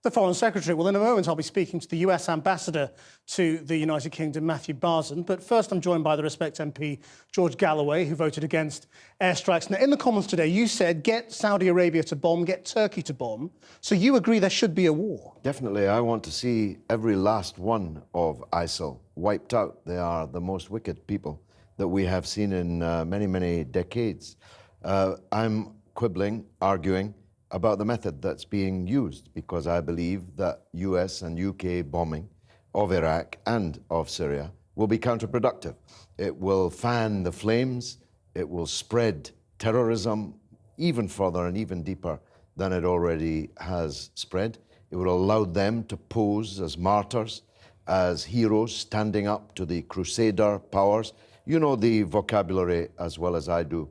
The Foreign Secretary. Well, in a moment, I'll be speaking to the US Ambassador to the United Kingdom, Matthew Barzun. But first, I'm joined by the Respect MP, George Galloway, who voted against airstrikes. Now, in the Commons today, you said, get Saudi Arabia to bomb, get Turkey to bomb. So you agree there should be a war? Definitely. I want to see every last one of ISIL wiped out. They are the most wicked people that we have seen in many, many decades. I'm quibbling, arguing about the method that's being used, because I believe that US and UK bombing of Iraq and of Syria will be counterproductive. It will fan the flames, it will spread terrorism even further and even deeper than it already has spread. It will allow them to pose as martyrs, as heroes standing up to the crusader powers. You know the vocabulary as well as I do.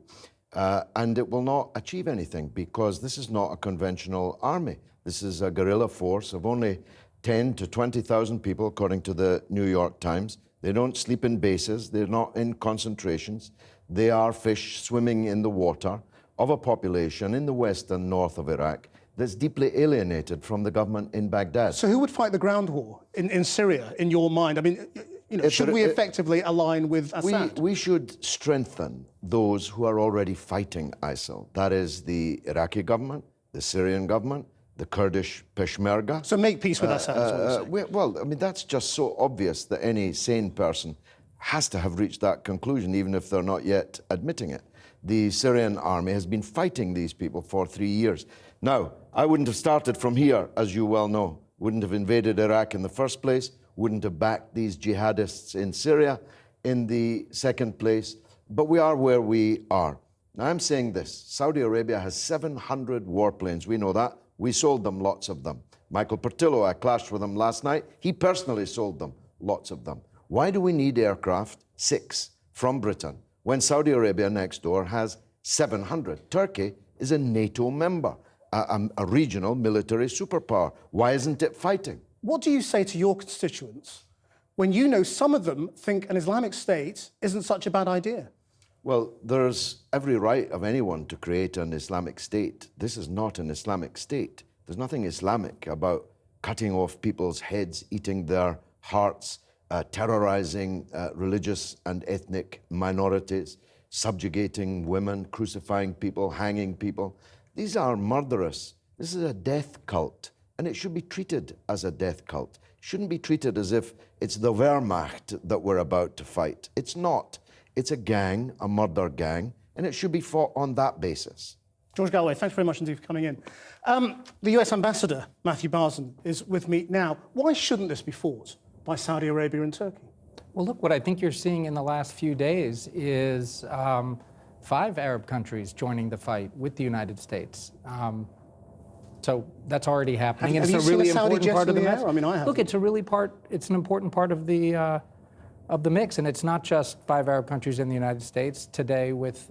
And it will not achieve anything, because this is not a conventional army. This is a guerrilla force of only 10 to 20,000 people, according to the New York Times. They don't sleep in bases. They're not in concentrations. They are fish swimming in the water of a population in the west and north of Iraq that's deeply alienated from the government in Baghdad. So who would fight the ground war in Syria, in your mind? I mean, should we effectively align with Assad? We should strengthen those who are already fighting ISIL. That is the Iraqi government, the Syrian government, the Kurdish Peshmerga. So make peace with Assad, well, I mean, that's just so obvious that any sane person has to have reached that conclusion, even if they're not yet admitting it. The Syrian army has been fighting these people for 3 years. Now, I wouldn't have started from here, as you well know. Wouldn't have invaded Iraq in the first place, wouldn't have backed these jihadists in Syria in the second place, but we are where we are. Now, I'm saying this: Saudi Arabia has 700 warplanes. We know that. We sold them lots of them. Michael Portillo, I clashed with him last night. He personally sold them lots of them. Why do we need aircraft, 6, from Britain, when Saudi Arabia next door has 700? Turkey is a NATO member, a regional military superpower. Why isn't it fighting? What do you say to your constituents when you know some of them think an Islamic State isn't such a bad idea? Well, there's every right of anyone to create an Islamic State. This is not an Islamic State. There's nothing Islamic about cutting off people's heads, eating their hearts, terrorizing religious and ethnic minorities, subjugating women, crucifying people, hanging people. These are murderous. This is a death cult. And it should be treated as a death cult. It shouldn't be treated as if it's the Wehrmacht that we're about to fight. It's not. It's a gang, a murder gang, and it should be fought on that basis. George Galloway, thanks very much indeed for coming in. The US Ambassador, Matthew Barzun, is with me now. Why shouldn't this be fought by Saudi Arabia and Turkey? Well, look, what I think you're seeing in the last few days is 5 Arab countries joining the fight with the United States. So that's already happening, and it's a really important part of the mix. I mean, I have. Look, it's an important part of the mix, and it's not just 5 Arab countries in the United States. Today, with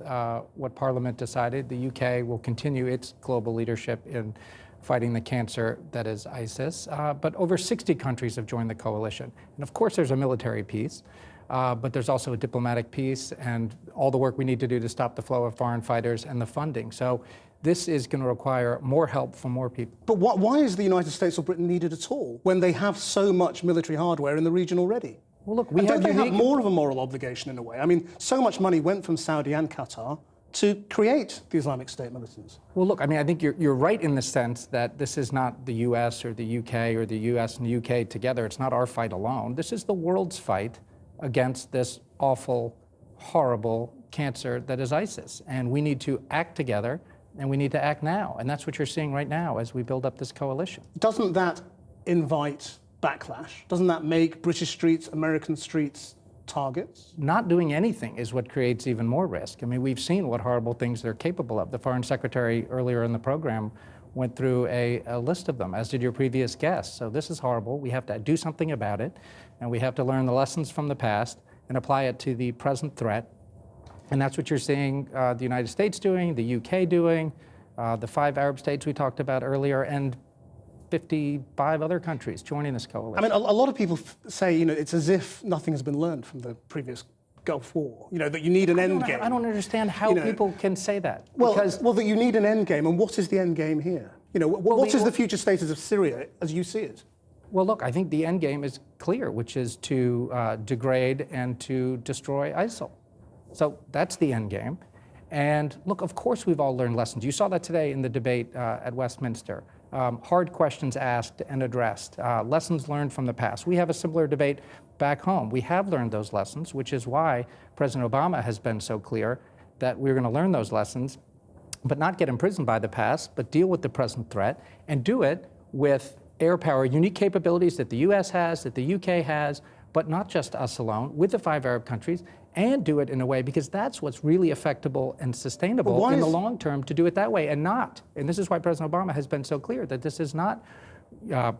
what Parliament decided, the UK will continue its global leadership in fighting the cancer that is ISIS. But over 60 countries have joined the coalition, and of course, there's a military piece. But there's also a diplomatic piece and all the work we need to do to stop the flow of foreign fighters and the funding. So this is going to require more help from more people. But why is the United States or Britain needed at all when they have so much military hardware in the region already? Well, look, don't they have more of a moral obligation in a way? I mean, so much money went from Saudi and Qatar to create the Islamic State militants. Well, look, I mean, I think you're right in the sense that this is not the US or the UK or the US and the UK together. It's not our fight alone. This is the world's fight against this awful, horrible cancer that is ISIS. And we need to act together, and we need to act now. And that's what you're seeing right now as we build up this coalition. Doesn't that invite backlash? Doesn't that make British streets, American streets targets? Not doing anything is what creates even more risk. I mean, we've seen what horrible things they're capable of. The Foreign Secretary earlier in the program went through a list of them, as did your previous guest. So this is horrible. We have to do something about it, and we have to learn the lessons from the past and apply it to the present threat. And that's what you're seeing the United States doing, the UK doing, the 5 Arab states we talked about earlier, and 55 other countries joining this coalition. I mean, a lot of people say, it's as if nothing has been learned from the previous Gulf War, that you need an end game. I don't understand how people can say that. Well, that you need an end game, and what is the end game here? You know, what is the future status of Syria as you see it? Well, look, I think the end game is clear, which is to degrade and to destroy ISIL. So that's the end game. And look, of course we've all learned lessons. You saw that today in the debate at Westminster. Hard questions asked and addressed, lessons learned from the past. We have a similar debate back home. We have learned those lessons, which is why President Obama has been so clear that we're going to learn those lessons, but not get imprisoned by the past, but deal with the present threat and do it with air power, unique capabilities that the US has, that the UK has, but not just us alone, with the 5 Arab countries, and do it in a way, because that's what's really effectable and sustainable in the long term, to do it that way, and not, and this is why President Obama has been so clear that this is not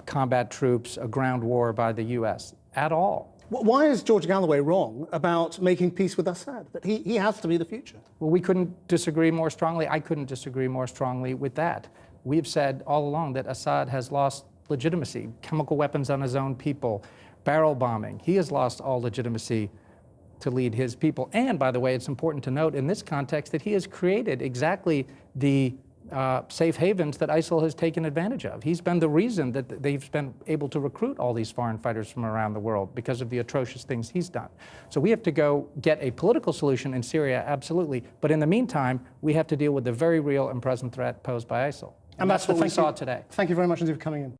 combat troops, a ground war by the US at all. Why is George Galloway wrong about making peace with Assad? That he has to be the future? Well, we couldn't disagree more strongly. I couldn't disagree more strongly with that. We've said all along that Assad has lost legitimacy, chemical weapons on his own people, barrel bombing. He has lost all legitimacy to lead his people. And by the way, it's important to note in this context that he has created exactly the safe havens that ISIL has taken advantage of. He's been the reason that they've been able to recruit all these foreign fighters from around the world, because of the atrocious things he's done. So we have to go get a political solution in Syria, absolutely. But in the meantime, we have to deal with the very real and present threat posed by ISIL. And that's what we saw today. Thank you very much indeed for coming in.